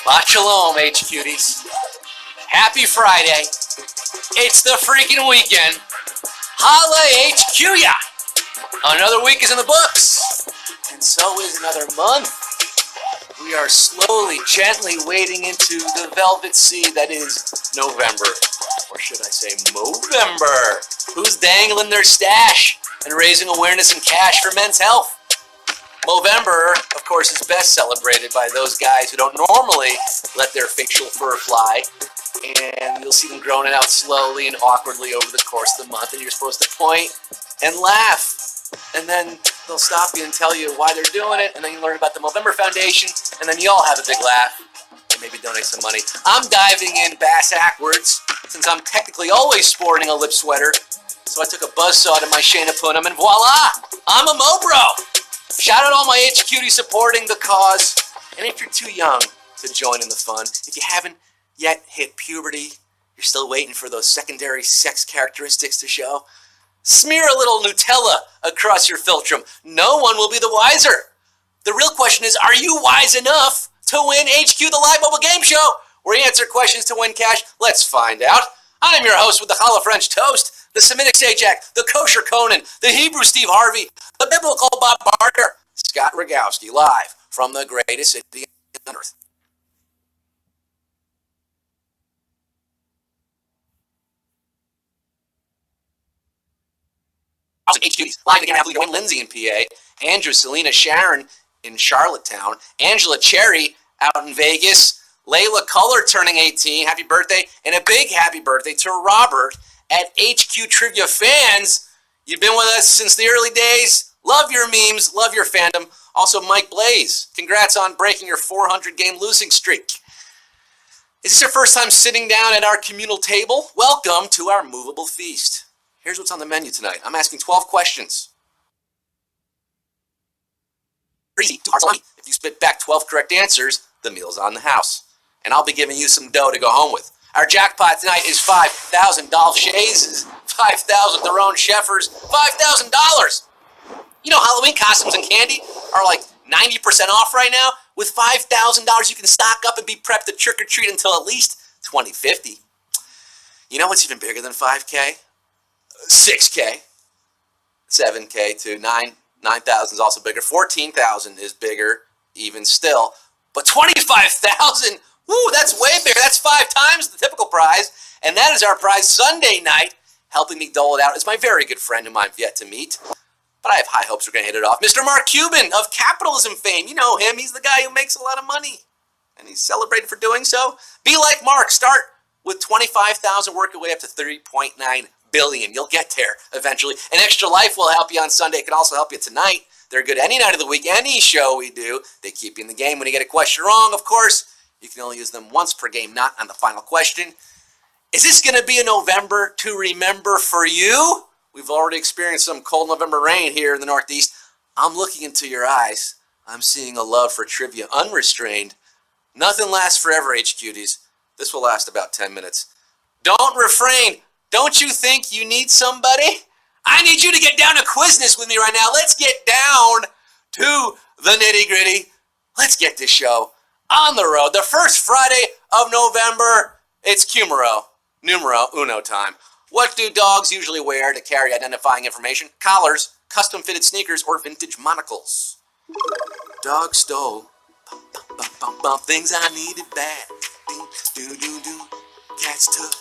Shalom, H-Cuties. Happy Friday. It's the freaking weekend. Holla HQ ya! Another week is in the books. And so is another month. We are slowly, gently wading into the velvet sea that is November. Or should I say Movember? Who's dangling their stash and raising awareness and cash for men's health? Movember, of course, is best celebrated by those guys who don't normally let their facial fur fly. And you'll see them growing it out slowly and awkwardly over the course of the month. And you're supposed to point and laugh. And then they'll stop you and tell you why they're doing it. And then you learn about the Movember Foundation. And then you all have a big laugh. And maybe donate some money. I'm diving in bass-ackwards, since I'm technically always sporting a lip sweater. So I took a buzzsaw to my Shayna Punim, and voila! I'm a Mo-Bro! Shout out all my HQD supporting the cause. And if you're too young to join in the fun, if you haven't yet hit puberty, you're still waiting for those secondary sex characteristics to show, smear a little Nutella across your philtrum. No one will be the wiser. The real question is, are you wise enough to win HQ the Live Mobile Game Show, where you answer questions to win cash? Let's find out. I'm your host with the Challah French Toast, the Semitic Sajak, the Kosher Conan, the Hebrew Steve Harvey, the Biblical Bob Barker, Scott Rogowski, live from the greatest city on earth. HQs, live again, athlete Wayne Lindsay in PA, Andrew, Selena, Sharon in Charlottetown, Angela Cherry out in Vegas, Layla Culler turning 18, happy birthday, and a big happy birthday to Robert at HQ Trivia Fans. You've been with us since the early days. Love your memes, love your fandom. Also, Mike Blaze, congrats on breaking your 400-game losing streak. Is this your first time sitting down at our communal table? Welcome to our movable feast. Here's what's on the menu tonight. I'm asking 12 questions. Easy, 2 hours on me. If you spit back 12 correct answers, the meal's on the house. And I'll be giving you some dough to go home with. Our jackpot tonight is 5,000 Dolph Shazes, 5,000 Theron Sheffers, $5,000. You know, Halloween costumes and candy are like 90% off right now. With $5,000, you can stock up and be prepped to trick or treat until at least 2050. You know what's even bigger than 5K? 6K, 7K too. 9,000 is also bigger. 14,000 is bigger, even still. But 25,000. Woo, that's way bigger. That's 5 times the typical prize. And that is our prize Sunday night. Helping me dole it out is my very good friend whom I've yet to meet. But I have high hopes we're going to hit it off. Mr. Mark Cuban of capitalism fame. You know him. He's the guy who makes a lot of money. And he's celebrated for doing so. Be like Mark. Start with 25,000, work your way up to 3.9 billion. You'll get there eventually. An Extra Life will help you on Sunday. It can also help you tonight. They're good any night of the week, any show we do. They keep you in the game. When you get a question wrong, of course, you can only use them once per game, not on the final question. Is this going to be a November to remember for you? We've already experienced some cold November rain here in the Northeast. I'm looking into your eyes. I'm seeing a love for trivia unrestrained. Nothing lasts forever, HQDs. This will last about 10 minutes. Don't refrain. Don't you think you need somebody? I need you to get down to Quizness with me right now. Let's get down to the nitty-gritty. Let's get this show on the road. The first Friday of November, it's numero uno time. What do dogs usually wear to carry identifying information? Collars, custom-fitted sneakers, or vintage monocles? Dog stole things I needed bad. Cats took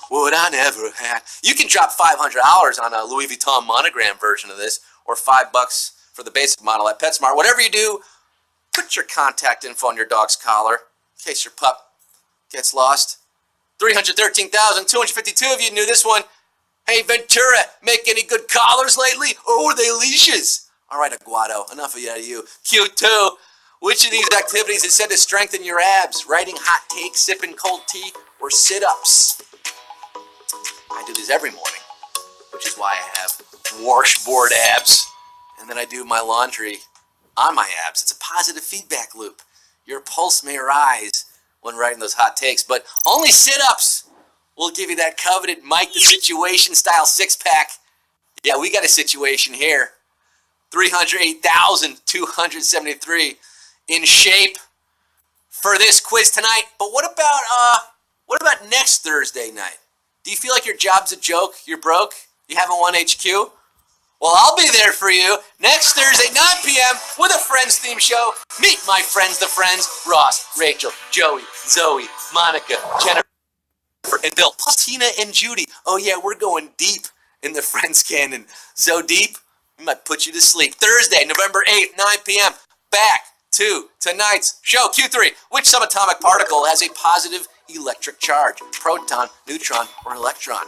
what I never had. You can drop $500 on a Louis Vuitton monogram version of this, or $5 for the basic model at PetSmart. Whatever you do, put your contact info on your dog's collar in case your pup gets lost. 313,252 of you knew this one. Hey, Ventura, make any good collars lately? Or were they leashes? All right, Aguado, enough of you. Q2, which of these activities is said to strengthen your abs? Writing hot takes, sipping cold tea, or sit-ups? I do these every morning, which is why I have washboard abs. And then I do my laundry on my abs. It's a positive feedback loop. Your pulse may rise when writing those hot takes, but only sit-ups will give you that coveted Mike the Situation style six-pack. Yeah, we got a situation here. 308,273 in shape, for this quiz tonight. But what about next Thursday night? Do you feel like your job's a joke? You're broke? You haven't won HQ? Well, I'll be there for you next Thursday, 9 p.m. with a Friends theme show. Meet my friends, the Friends, Ross, Rachel, Joey, Zoe, Monica, Jennifer, and Bill, plus Tina and Judy. Oh yeah, we're going deep in the Friends canon. So deep, we might put you to sleep. Thursday, November 8th, 9 p.m. Back to tonight's show. Q3, which subatomic particle has a positive electric charge? Proton, neutron, or electron?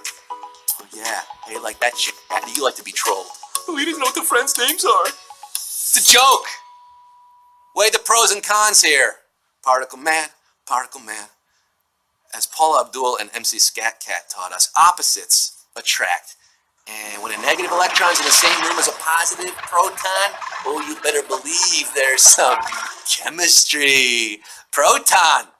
Oh yeah, hey, like that shit. You like to be trolled. Oh, he doesn't know what the friends' names are. It's a joke. Weigh the pros and cons here. Particle man, particle man. As Paula Abdul and MC Scat Cat taught us, opposites attract. And when a negative electron's in the same room as a positive proton, oh, you better believe there's some chemistry. Proton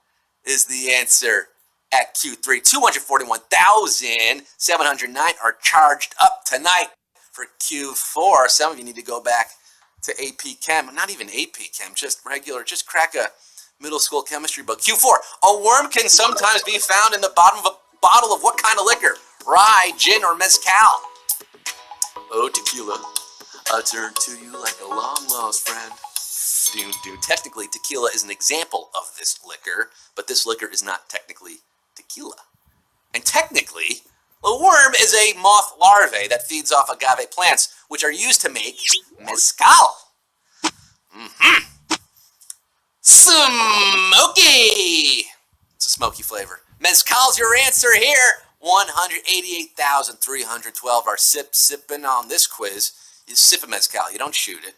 is the answer. At Q3, 241,709 are charged up tonight. For Q4, some of you need to go back to AP Chem. Not even AP Chem, just regular, just crack a middle school chemistry book. Q4, a worm can sometimes be found in the bottom of a bottle of what kind of liquor? Rye, gin, or mezcal? Oh, tequila, I turn to you like a long-lost friend. Technically, tequila is an example of this liquor, but this liquor is not technically tequila. And technically, a worm is a moth larvae that feeds off agave plants, which are used to make mezcal. Smoky! It's a smoky flavor. Mezcal's your answer here. 188,312 are sipping on this quiz. You sip a mezcal, you don't shoot it.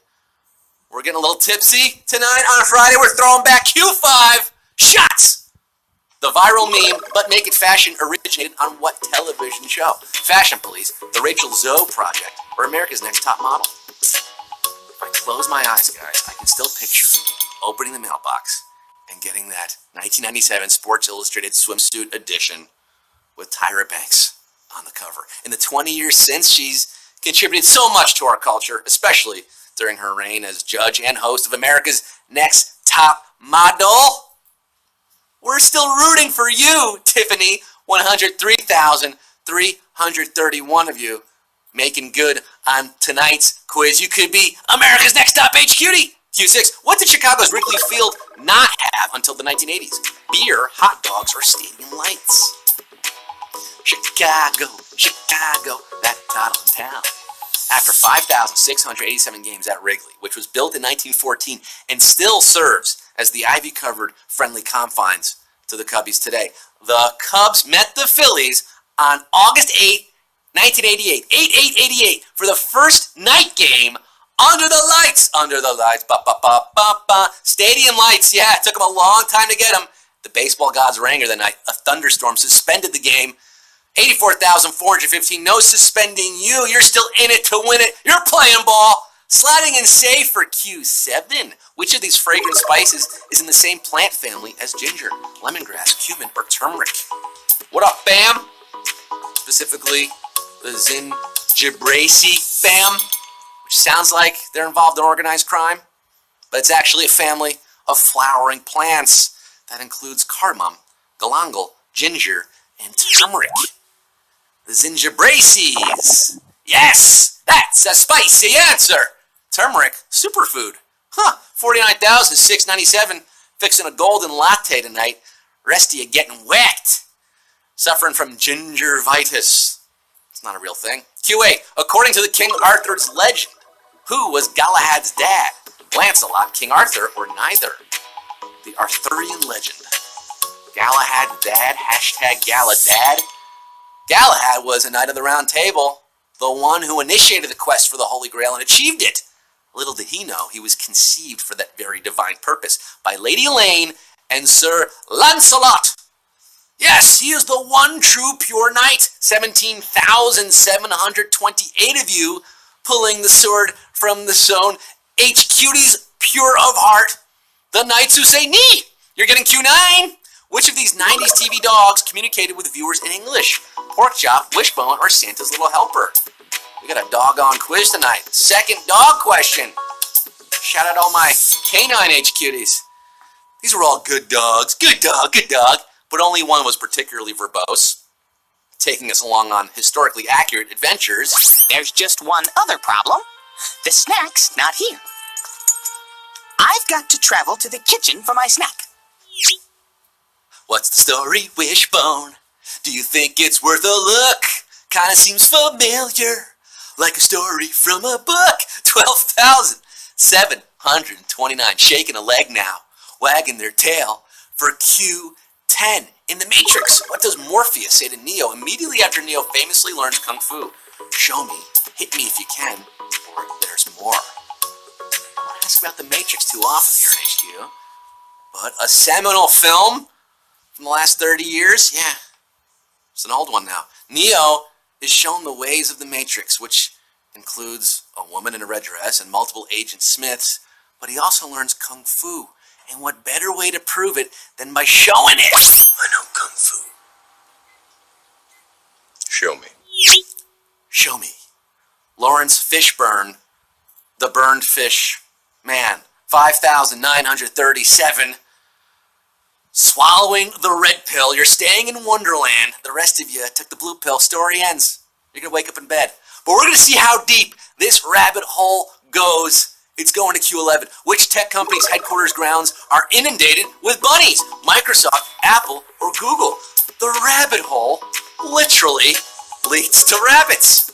We're getting a little tipsy tonight on Friday. We're throwing back Q5 shots. The viral meme, but naked fashion, originated on what television show? Fashion Police, The Rachel Zoe Project, or America's Next Top Model? If I close my eyes, guys, I can still picture opening the mailbox and getting that 1997 Sports Illustrated swimsuit edition with Tyra Banks on the cover. In the 20 years since, she's contributed so much to our culture, especially during her reign as judge and host of America's Next Top Model. We're still rooting for you, Tiffany. 103,331 of you making good on tonight's quiz. You could be America's Next Top HQD. Q6, what did Chicago's Wrigley Field not have until the 1980s? Beer, hot dogs, or stadium lights? Chicago, Chicago, that title in town. After 5,687 games at Wrigley, which was built in 1914 and still serves as the ivy-covered friendly confines to the Cubbies today, the Cubs met the Phillies on August 8, 1988, 8/8/88, for the first night game under the lights, stadium lights. Yeah, it took them a long time to get them. The baseball gods rang the night. A thunderstorm suspended the game. 84,415, no suspending you. You're still in it to win it. You're playing ball. Sliding in safe for Q7. Which of these fragrant spices is in the same plant family as ginger, lemongrass, cumin, or turmeric? What up, fam? Specifically, the Zingiberacea fam, which sounds like they're involved in organized crime, but it's actually a family of flowering plants that includes cardamom, galangal, ginger, and turmeric. The Zingiberaceae. Yes, that's a spicy answer. Turmeric, superfood. 49,697, fixing a golden latte tonight. Rest of you getting wet. Suffering from gingivitis. It's not a real thing. Q8, according to the King Arthur's legend, who was Galahad's dad? Lancelot, King Arthur, or neither? The Arthurian legend. Galahad's dad, hashtag Galadad. Galahad was a knight of the Round Table, the one who initiated the quest for the Holy Grail and achieved it. Little did he know he was conceived for that very divine purpose by Lady Elaine and Sir Lancelot. Yes, he is the one true pure knight. 17,728 of you pulling the sword from the stone. HQD's pure of heart. The knights who say knee. You're getting Q9. Which of these 90s TV dogs communicated with viewers in English? Pork chop, wishbone, or Santa's little helper? We got a doggone quiz tonight. Second dog question. Shout out all my canine HQDs. These were all good dogs. Good dog, good dog. But only one was particularly verbose, taking us along on historically accurate adventures. There's just one other problem. The snack's not here. I've got to travel to the kitchen for my snack. What's the story, Wishbone? Do you think it's worth a look? Kinda seems familiar, like a story from a book. 12,729 shaking a leg now, wagging their tail for Q10 in the Matrix. What does Morpheus say to Neo immediately after Neo famously learns Kung Fu? Show me, hit me if you can, or there's more. I don't ask about the Matrix too often here in HQ, but a seminal film from the last 30 years? Yeah, it's an old one now. Neo is shown the ways of the Matrix, which includes a woman in a red dress and multiple Agent Smiths, but he also learns Kung Fu. And what better way to prove it than by showing it? I know Kung Fu. Show me. Show me. Lawrence Fishburne, the burned fish man. 5,937. Swallowing the red pill. You're staying in Wonderland. The rest of you took the blue pill. Story ends. You're going to wake up in bed. But we're going to see how deep this rabbit hole goes. It's going to Q11. Which tech company's headquarters grounds are inundated with bunnies? Microsoft, Apple, or Google? The rabbit hole literally leads to rabbits.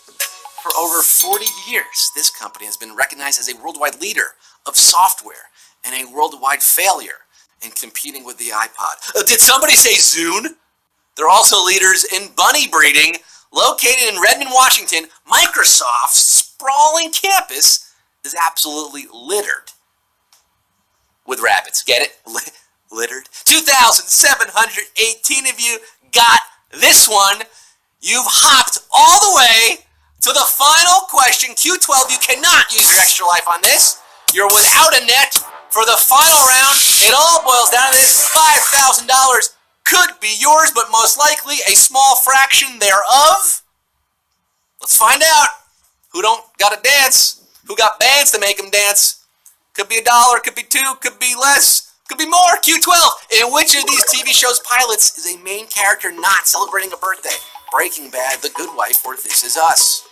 For over 40 years, this company has been recognized as a worldwide leader of software and a worldwide failure in competing with the iPod. Did somebody say Zune? They're also leaders in bunny breeding. Located in Redmond, Washington, Microsoft's sprawling campus is absolutely littered with rabbits. Get it? Littered. 2,718 of you got this one. You've hopped all the way to the final question. Q12, you cannot use your extra life on this. You're without a net for the final round. It all boils down to this. $5,000 could be yours, but most likely a small fraction thereof. Let's find out. Who don't got to dance? Who got bands to make them dance? Could be $1, could be $2, could be less, could be more. Q12. In which of these TV shows pilots is a main character not celebrating a birthday? Breaking Bad, The Good Wife, or This Is Us?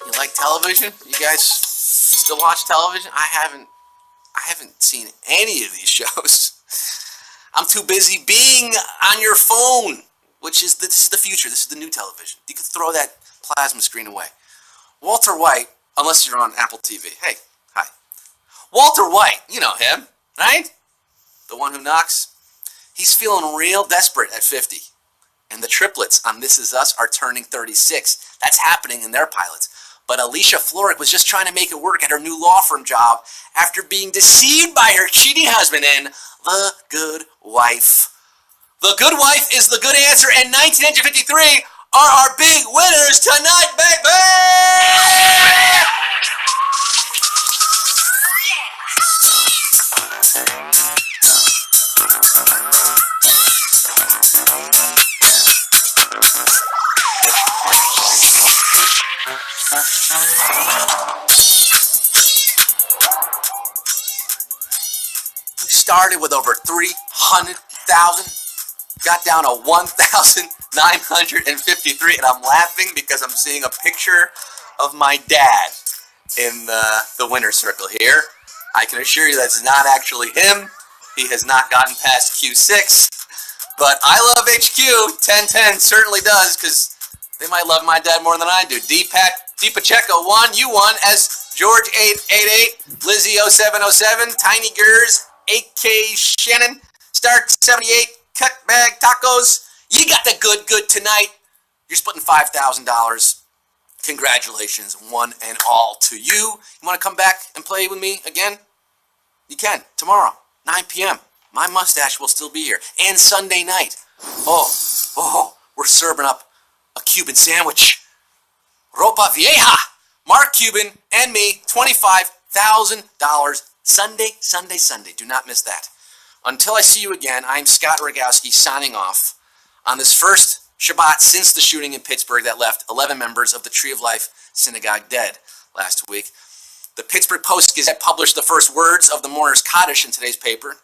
You like television? You guys still watch television? I haven't seen any of these shows. I'm too busy being on your phone, which is this is the future. This is the new television. You could throw that plasma screen away. Walter White, unless you're on Apple TV. Hey, hi. Walter White, you know him, right? The one who knocks. He's feeling real desperate at 50. And the triplets on This Is Us are turning 36. That's happening in their pilots. But Alicia Florrick was just trying to make it work at her new law firm job after being deceived by her cheating husband in The Good Wife. The Good Wife is the good answer, and 1953 are our big winners tonight, baby! We started with over 300,000, got down to 1,953, and I'm laughing because I'm seeing a picture of my dad in the winner's circle here. I can assure you that's not actually him. He has not gotten past Q6, but I love HQ. 1010 certainly does, because they might love my dad more than I do. D Pacheco won. You won as George 888, Lizzie 0707, Tiny Gers, 8K Shannon, Stark 78, Cutbag Tacos. You got the good tonight. You're splitting $5,000. Congratulations, one and all to you. You want to come back and play with me again? You can. Tomorrow, 9 p.m. My mustache will still be here. And Sunday night. Oh, we're serving up a Cuban sandwich. Ropa Vieja. Mark Cuban and me, $25,000. Sunday. Do not miss that. Until I see you again, I'm Scott Rogowski signing off on this first Shabbat since the shooting in Pittsburgh that left 11 members of the Tree of Life Synagogue dead last week. The Pittsburgh Post-Gazette published the first words of the mourner's Kaddish in today's paper.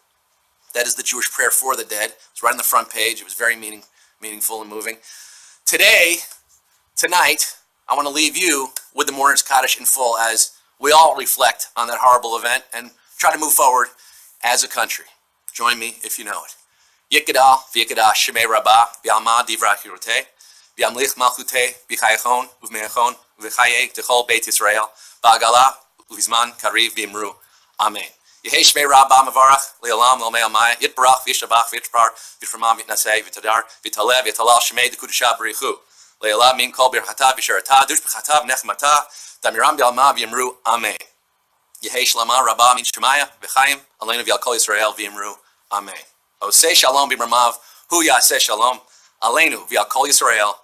That is the Jewish prayer for the dead. It's right on the front page. It was very meaningful and moving. Tonight, I want to leave you with the mourner's Kaddish in full as we all reflect on that horrible event and try to move forward as a country. Join me if you know it. Yikadal v'yikadash shemei rabbah v'alma divra hiroteh v'yamlich malchuteh v'chayachon uv'meachon v'chayeh t'chol beit Yisrael ba'agala uv'zman kariv v'imru. Amen. Yehei shmei rabbah mavarach le'olam l'omei amaya yitbarach v'yishabach v'yitpar v'yitframam v'yitnaseh v'yitadar v'yitalev v'yitalal shemei d'kudusha b'richu le'olam min kol birchata v'sharata dush b'chata v'nechmata damiram v'yalma v'yimru. Amen. Yehei shlama rabbah min shemaya v'chayim aleinu v'yal kol Yisrael v'yimru. Amen. Oseh shalom b'mramav hu yaseh shalom aleinu v'yal kol Yisrael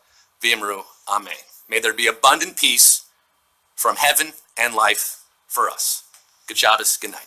v'yimru. Amen. May there be abundant peace from heaven and life for us. Good Shabbos. Good night.